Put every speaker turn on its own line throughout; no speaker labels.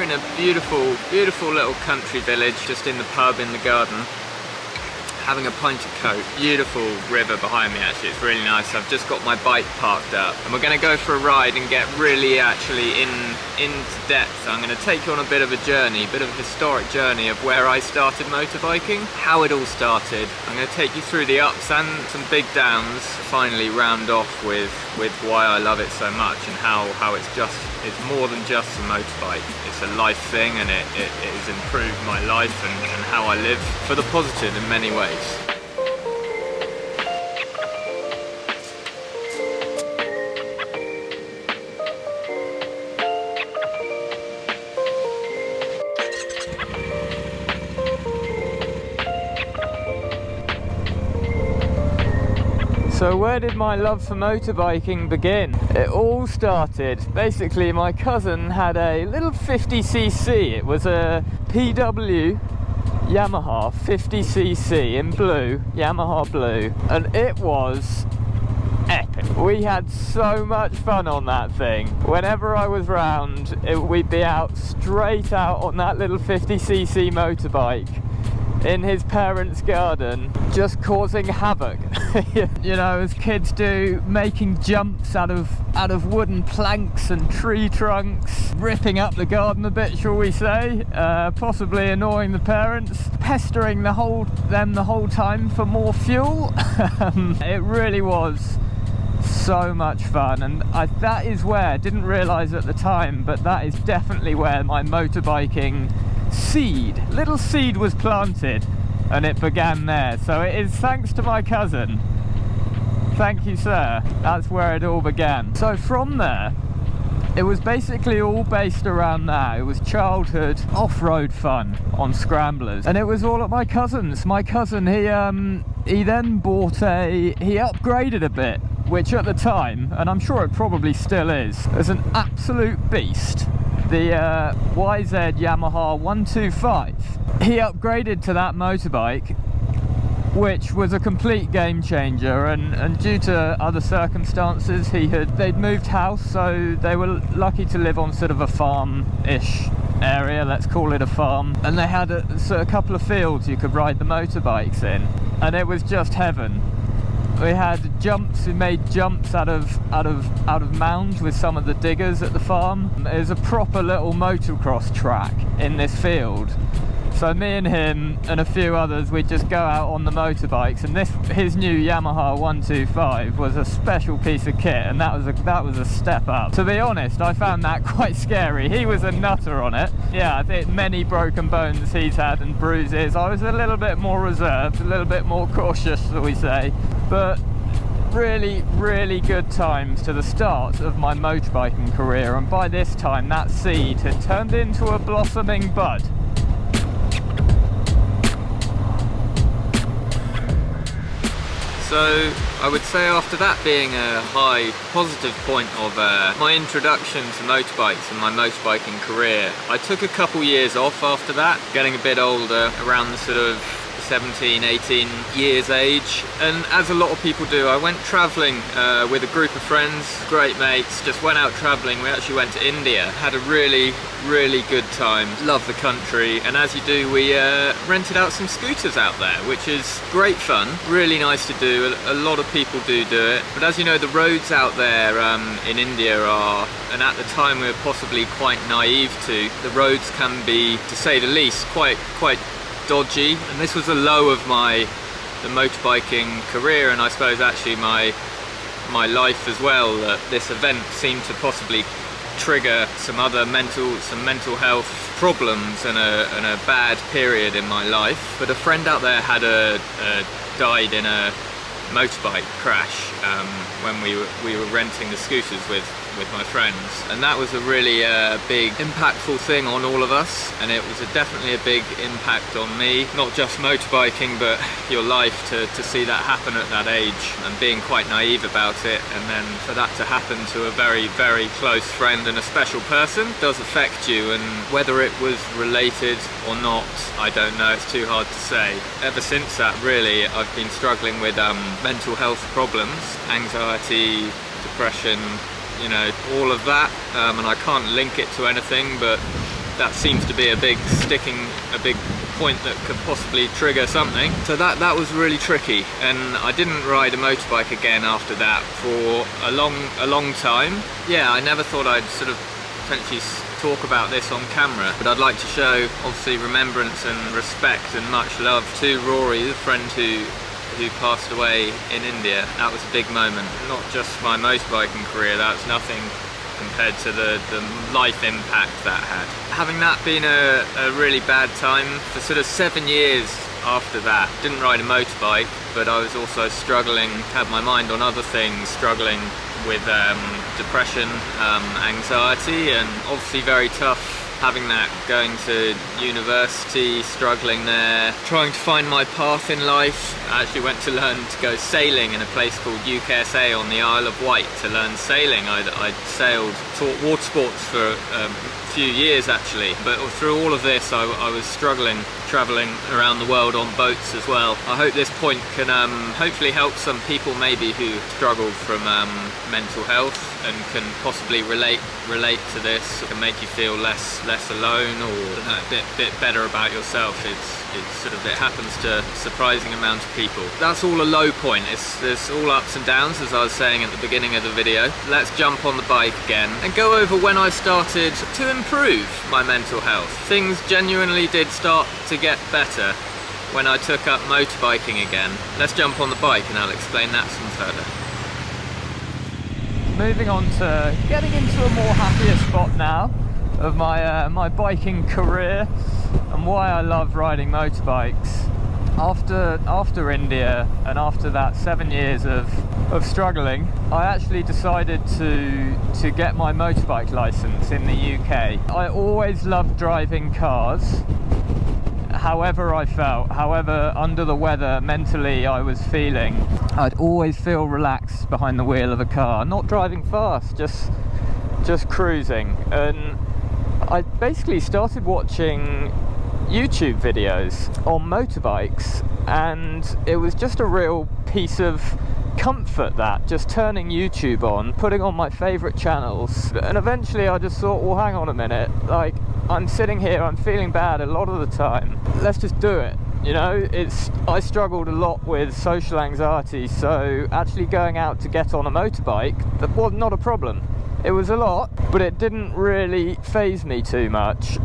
in a beautiful, beautiful little country village, just in the pub, in the garden, having a pint of Coke. Beautiful river behind me actually, it's really nice. I've just got my bike parked up and we're going to go for a ride and get really actually into depth. I'm going to take you on a bit of a journey, a bit of a historic journey of where I started motorbiking, how it all started. I'm going to take you through the ups and some big downs, finally round off with why I love it so much and how it's more than just a motorbike. It's a life thing, and it has improved my life and how I live for the positive in many ways. So where did my love for motorbiking begin? It all started, basically my cousin had a little 50cc. It was a PW Yamaha 50cc in blue, Yamaha blue, and it was epic. We had so much fun on that thing. Whenever I was round, we'd be out straight out on that little 50cc motorbike in his parents' garden, just causing havoc. You know, as kids do, making jumps out of wooden planks and tree trunks, ripping up the garden a bit, shall we say, possibly annoying the parents, pestering them the whole time for more fuel. It really was so much fun, and that is where, didn't realise at the time, but that is definitely where my motorbiking little seed was planted, and it began there. So it is thanks to my cousin. Thank you, sir. That's where it all began. So from there, it was basically all based around that. It was childhood off-road fun on scramblers, and it was all at my cousin's. My cousin, he then he upgraded a bit, which at the time, and I'm sure it probably still is, as an absolute beast. The YZ Yamaha 125. He upgraded to that motorbike, which was a complete game changer, and due to other circumstances, they'd moved house, so they were lucky to live on sort of a farm-ish area, let's call it a farm, and they had a couple of fields you could ride the motorbikes in, and it was just heaven. We had jumps, we made jumps out of mounds with some of the diggers at the farm. There's a proper little motocross track in this field. So me and him and a few others, we'd just go out on the motorbikes, and his new Yamaha 125 was a special piece of kit, and that was a step up. To be honest, I found that quite scary. He was a nutter on it. Yeah, I think many broken bones he's had and bruises. I was a little bit more reserved, a little bit more cautious, shall we say. But really, really good times to the start of my motorbiking career, and by this time that seed had turned into a blossoming bud. So I would say after that being a high positive point of my introduction to motorbikes and my motorbiking career, I took a couple years off after that, getting a bit older, around the sort of 17, 18 years age, and as a lot of people do, I went travelling with a group of friends, great mates, just went out travelling. We actually went to India, had a really, really good time, loved the country, and as you do, we rented out some scooters out there, which is great fun, really nice to do. A lot of people do it, but as you know, the roads out there in India are, and at the time we were possibly quite naive to, the roads can be, to say the least, quite dodgy, and this was a low of the motorbiking career, and I suppose actually my life as well, that this event seemed to possibly trigger some mental health problems and a bad period in my life. But a friend out there had died in a motorbike crash when we were renting the scooters with my friends, and that was a really big impactful thing on all of us, and it was definitely a big impact on me, not just motorbiking but your life, to see that happen at that age and being quite naive about it, and then for that to happen to a very, very close friend and a special person does affect you, and whether it was related or not, I don't know, it's too hard to say. Ever since that, really, I've been struggling with mental health problems, anxiety, depression, you know, all of that, and I can't link it to anything, but that seems to be a big point that could possibly trigger something. So that was really tricky, and I didn't ride a motorbike again after that for a long time. Yeah, I never thought I'd sort of potentially talk about this on camera, but I'd like to show obviously remembrance and respect and much love to Rory, the friend who passed away in India. That was a big moment, not just my motorbiking career, that's nothing compared to the life impact that had. Having that been a really bad time, for sort of 7 years after that, didn't ride a motorbike, but I was also struggling, had my mind on other things, struggling with depression, anxiety, and obviously very tough having that, going to university, struggling there, trying to find my path in life. I actually went to learn to go sailing in a place called UKSA on the Isle of Wight to learn sailing. I'd sailed, taught water sports for a few years actually, but through all of this I was struggling, travelling around the world on boats as well. I hope this point can hopefully help some people maybe who struggle from mental health and can possibly relate to this, can make you feel less alone, or a bit better about yourself. It happens to a surprising amount of people. That's all a low point. There's all ups and downs, as I was saying at the beginning of the video. Let's jump on the bike again and go over when I started to improve my mental health. Things genuinely did start to get better when I took up motorbiking again. Let's jump on the bike and I'll explain that some further. Moving on to getting into a more happier spot now of my biking career and why I love riding motorbikes. After India and after that 7 years of struggling, I actually decided to get my motorbike license in the UK. I always loved driving cars, however I felt, however under the weather mentally I was feeling. I'd always feel relaxed behind the wheel of a car, not driving fast, just cruising. And I basically started watching YouTube videos on motorbikes, and it was just a real piece of comfort, that just turning YouTube on, putting on my favourite channels, and eventually I just thought, well, hang on a minute, like, I'm sitting here, I'm feeling bad a lot of the time, let's just do it. You know, I struggled a lot with social anxiety, so actually going out to get on a motorbike, that was not a problem. It was a lot, but it didn't really faze me too much,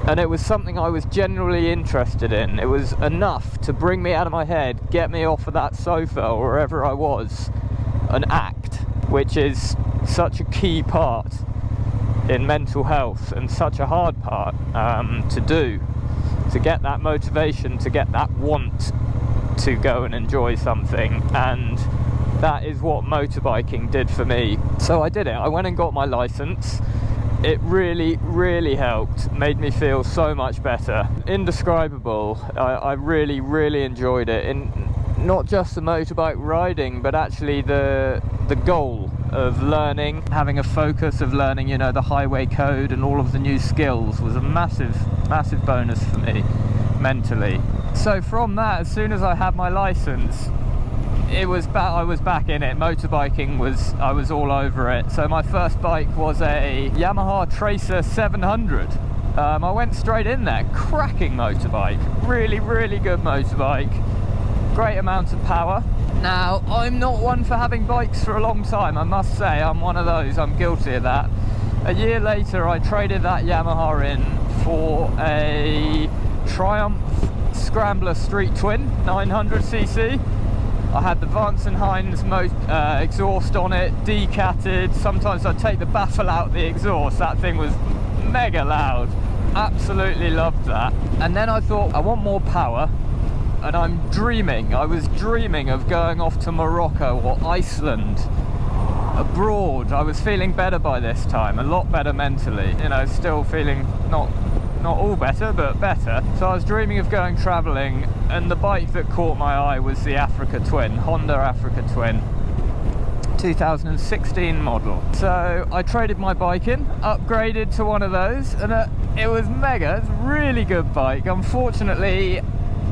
and it was something I was genuinely interested in. It was enough to bring me out of my head, get me off of that sofa or wherever I was, and act, which is such a key part in mental health and such a hard part to do, to get that motivation, to get that want to go and enjoy something. And that is what motorbiking did for me. So I did it. I went and got my license. It really helped, made me feel so much better. Indescribable. I really enjoyed it, in not just the motorbike riding, but actually the goal of learning, having a focus of learning, you know, the highway code and all of the new skills was a massive bonus for me mentally. So from that, as soon as I had my license, I was back in it. Motorbiking I was all over it. So my first bike was a Yamaha Tracer 700. I went straight in there. Cracking motorbike, really good motorbike, great amount of power. Now, I'm not one for having bikes for a long time, I must say. I'm one of those, I'm guilty of that. A year later I traded that Yamaha in for a Triumph Scrambler Street Twin 900cc. I had the Vance and Hines exhaust on it, decatted. Sometimes I'd take the baffle out the exhaust. That thing was mega loud. Absolutely loved that. And then I thought, I want more power, and I was dreaming of going off to Morocco or Iceland, abroad. I was feeling better by this time, a lot better mentally. You know, still feeling not all better, but better. So I was dreaming of going travelling, and the bike that caught my eye was the Africa Twin, Honda Africa Twin, 2016 model. So I traded my bike in, upgraded to one of those, and it was mega. It's a really good bike. Unfortunately,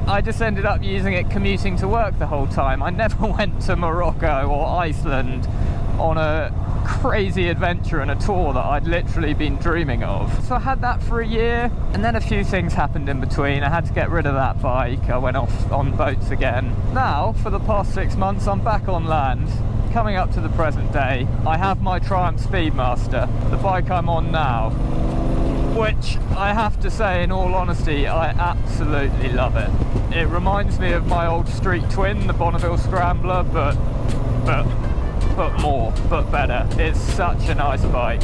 I just ended up using it commuting to work the whole time. I never went to Morocco or Iceland on a crazy adventure and a tour that I'd literally been dreaming of. So I had that for a year, and then a few things happened in between. I had to get rid of that bike. I went off on boats again. Now, for the past 6 months, I'm back on land. Coming up to the present day, I have my Triumph Speedmaster, the bike I'm on now, which I have to say, in all honesty, I absolutely love it. It reminds me of my old street twin, the Bonneville Scrambler, but more, but better. It's such a nice bike.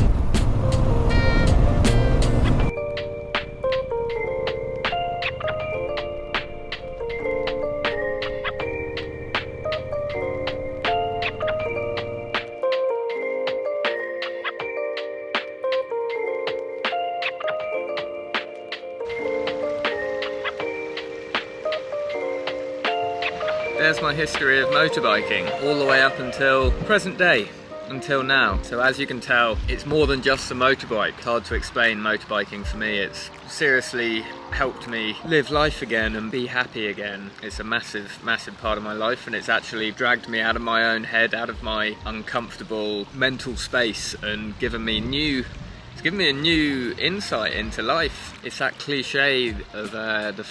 There's my history of motorbiking, all the way up until present day, until now. So as you can tell, it's more than just a motorbike. It's hard to explain motorbiking for me. It's seriously helped me live life again and be happy again. It's a massive, massive part of my life, and it's actually dragged me out of my own head, out of my uncomfortable mental space, and given me a new insight into life. It's that cliche of the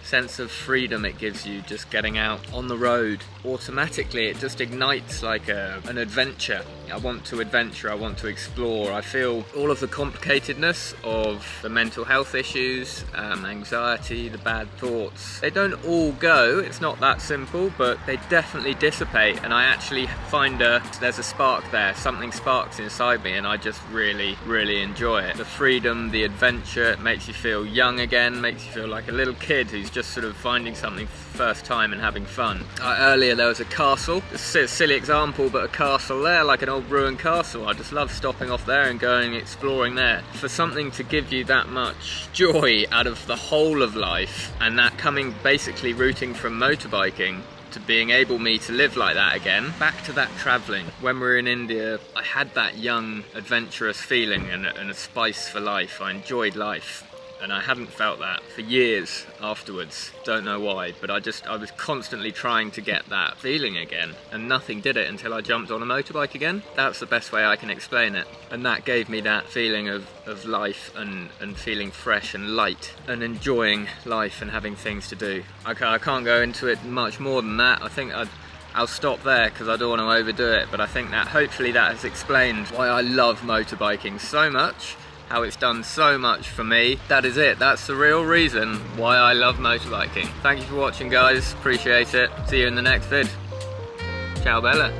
sense of freedom it gives you, just getting out on the road. Automatically it just ignites like an adventure. I want to adventure, I want to explore. I feel all of the complicatedness of the mental health issues, anxiety, the bad thoughts. They don't all go, it's not that simple, but they definitely dissipate, and I actually find there's a spark there. Something sparks inside me, and I just really, really enjoy it. The freedom, the adventure, it makes you feel young again, makes you feel like a little kid who's just sort of finding something first time and having fun. Earlier there was a castle, a silly example, but a castle there, like an old ruined castle. I just love stopping off there and going exploring there. For something to give you that much joy out of the whole of life, and that coming basically rooting from motorbiking to being able to live like that again. Back to that travelling. When we were in India, I had that young adventurous feeling and a spice for life. I enjoyed life. And I hadn't felt that for years afterwards. Don't know why, but I was constantly trying to get that feeling again, and nothing did it until I jumped on a motorbike again. That's the best way I can explain it. And that gave me that feeling of life and feeling fresh and light and enjoying life and having things to do. I can't go into it much more than that. I think I'll stop there because I don't want to overdo it, but I think that hopefully that has explained why I love motorbiking so much. How it's done so much for me. That is it. That's the real reason why I love motorbiking. Thank you for watching, guys. Appreciate it. See you in the next vid. Ciao bella.